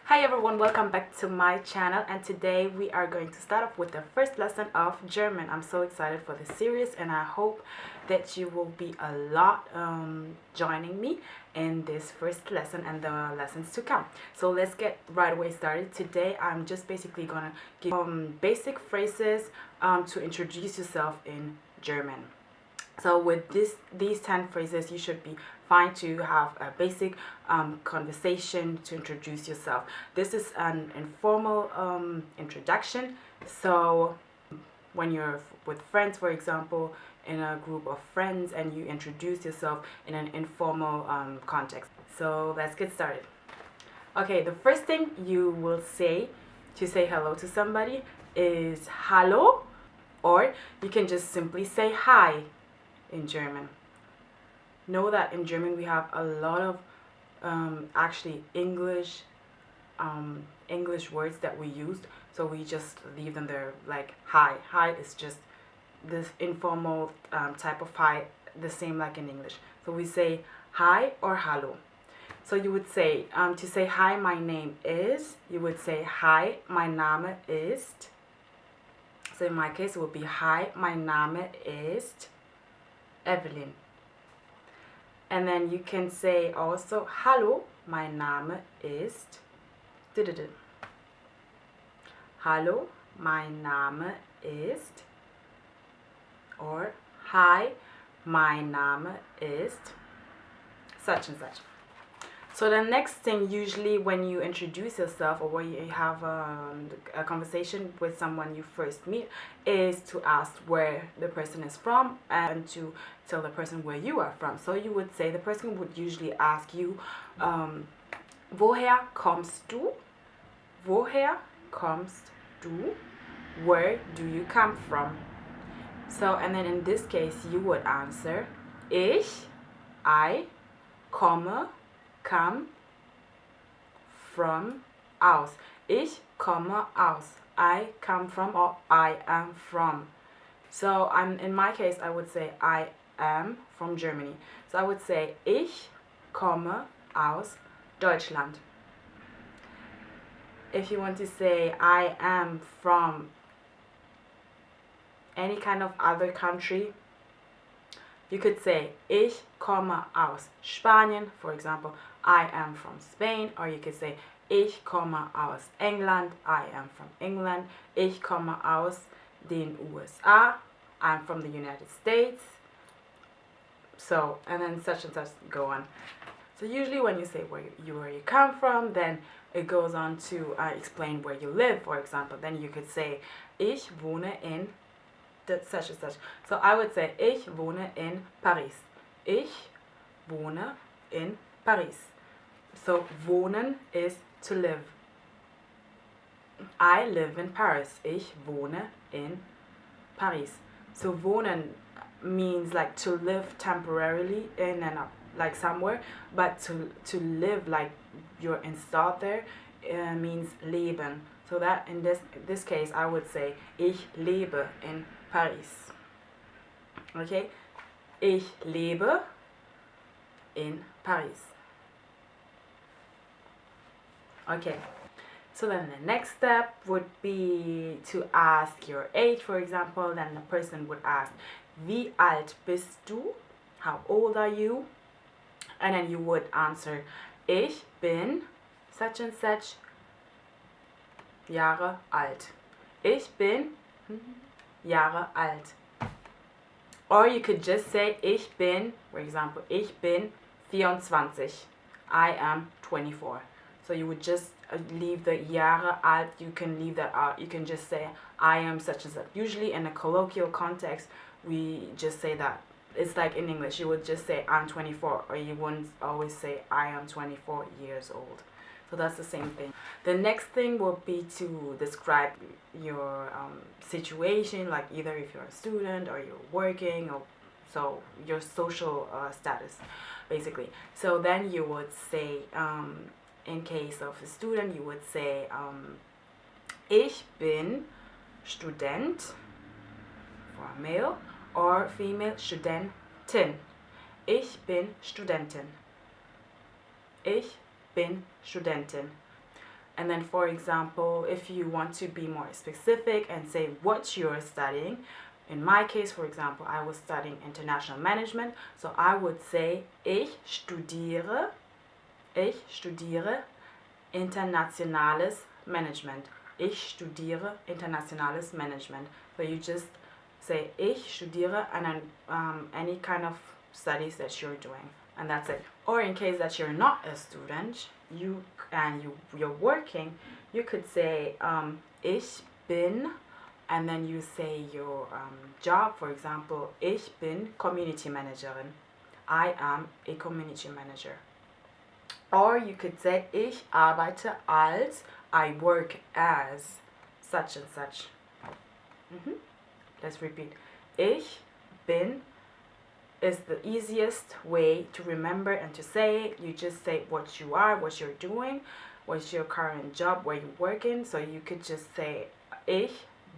Hi everyone, welcome back to my channel, and today we are going to start off with the first lesson of German. I'm so excited for this series and I hope that you will be a lot joining me in this first lesson and the lessons to come. So let's get right away started. Today I'm just basically gonna give basic phrases to introduce yourself in German. So with these 10 phrases, you should be fine to have a basic conversation to introduce yourself. This is an informal introduction. So when you're with friends, for example, in a group of friends, and you introduce yourself in an informal context. So let's get started. Okay, the first thing you will say to say hello to somebody is Hallo, or you can just simply say hi in German. Know that in German we have a lot of actually English words that we use, so we just leave them there, like hi. Hi is just this informal type of hi, the same like in English. So we say hi or hallo. So you would say, to say hi, my name is, you would say hi, mein Name ist. So in my case it would be hi, mein Name ist Evelyn. And then you can say also hallo, mein Name ist Hallo, mein Name ist, or hi, mein Name ist such and such. So the next thing, usually when you introduce yourself or when you have a conversation with someone you first meet, is to ask where the person is from and to tell the person where you are from. So you would say, the person would usually ask you, woher kommst du? Woher kommst du? Where do you come from? So, and then in this case you would answer, I komme, come from, aus. Ich komme aus. I come from, or I am from. So in my case I would say I am from Germany. So I would say ich komme aus Deutschland. If you want to say I am from any kind of other country, you could say ich komme aus Spanien, for example. I am from Spain. Or you could say ich komme aus England. I am from England. Ich komme aus den USA. I'm from the United States. So, and then such and such go on. So usually when you say where you come from, then it goes on to explain where you live, for example. Then you could say ich wohne in such and such. So I would say ich wohne in Paris. Ich wohne in Paris. So wohnen is to live. I live in Paris. Ich wohne in Paris. So wohnen means like to live temporarily in and like somewhere, but to live like you're installed there means leben. So that in this case I would say ich lebe in Paris. Okay? Ich lebe in Paris. Okay. So then the next step would be to ask your age, for example. Then the person would ask, wie alt bist du? How old are you? And then you would answer, ich bin such and such Jahre alt. Ich bin Jahre alt. Or you could just say, ich bin, for example, ich bin 24. I am 24. So you would just leave the Jahre alt, you can leave that out. You can just say, I am such and such. Usually in a colloquial context, we just say that. It's like in English, you would just say, I'm 24, or you wouldn't always say, I am 24 years old. So that's the same thing. The next thing will be to describe your situation, like either if you're a student or you're working, or so your social status, basically. So then you would say, in case of a student, you would say, ich bin Student, for a male, or female, Studentin. Ich bin Studentin. Ich bin Studentin. And then, for example, if you want to be more specific and say what you're studying, in my case, for example, I was studying international management, so I would say ich studiere internationales Management. Ich studiere internationales Management. So you just say ich studiere and then any kind of studies that you're doing, and that's it. Or in case that you're not a student, you're working, you could say ich bin, and then you say your job. For example, ich bin Community Managerin. I am a community manager. Or you could say ich arbeite als, I work as such and such. Let's repeat. Ich bin is the easiest way to remember and to say it. You just say what you are, what you're doing, what's your current job, where you're working. So you could just say ich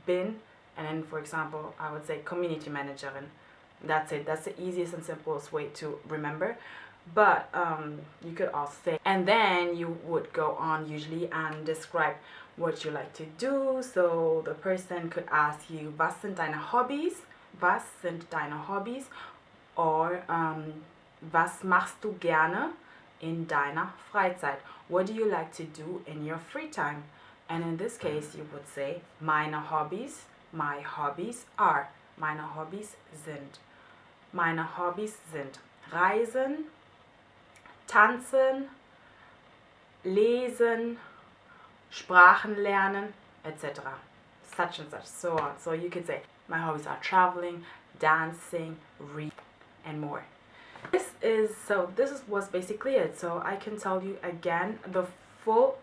bin, and then for example I would say Community Managerin. That's it. That's the easiest and simplest way to remember. But you could also say, and then you would go on usually and describe what you like to do. So the person could ask you, was sind deine Hobbys? Was sind deine Hobbys? Or was machst du gerne in deiner Freizeit? What do you like to do in your free time? And in this case you would say meine Hobbys, my hobbies are, meine Hobbys sind. Meine Hobbys sind Reisen, Tanzen, Lesen, Sprachen lernen, etc. Such and such, so on. So you could say, my hobbies are traveling, dancing, reading, and more. This was basically it. So I can tell you again the full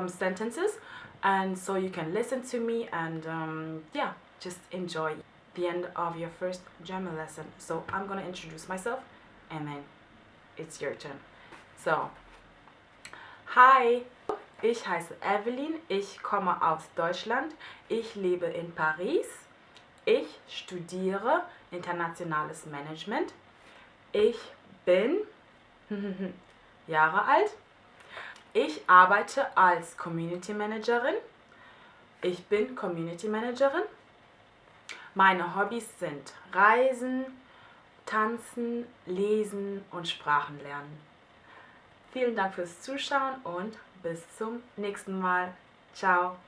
sentences, and so you can listen to me and yeah, just enjoy the end of your first German lesson. So I'm gonna introduce myself and then it's your turn. So, hi, ich heiße Evelyn, ich komme aus Deutschland, ich lebe in Paris, ich studiere internationales Management, ich bin Jahre alt, ich arbeite als Community Managerin, ich bin Community Managerin, meine Hobbys sind Reisen, Tanzen, Lesen und Sprachen lernen. Vielen Dank fürs Zuschauen und bis zum nächsten Mal. Ciao.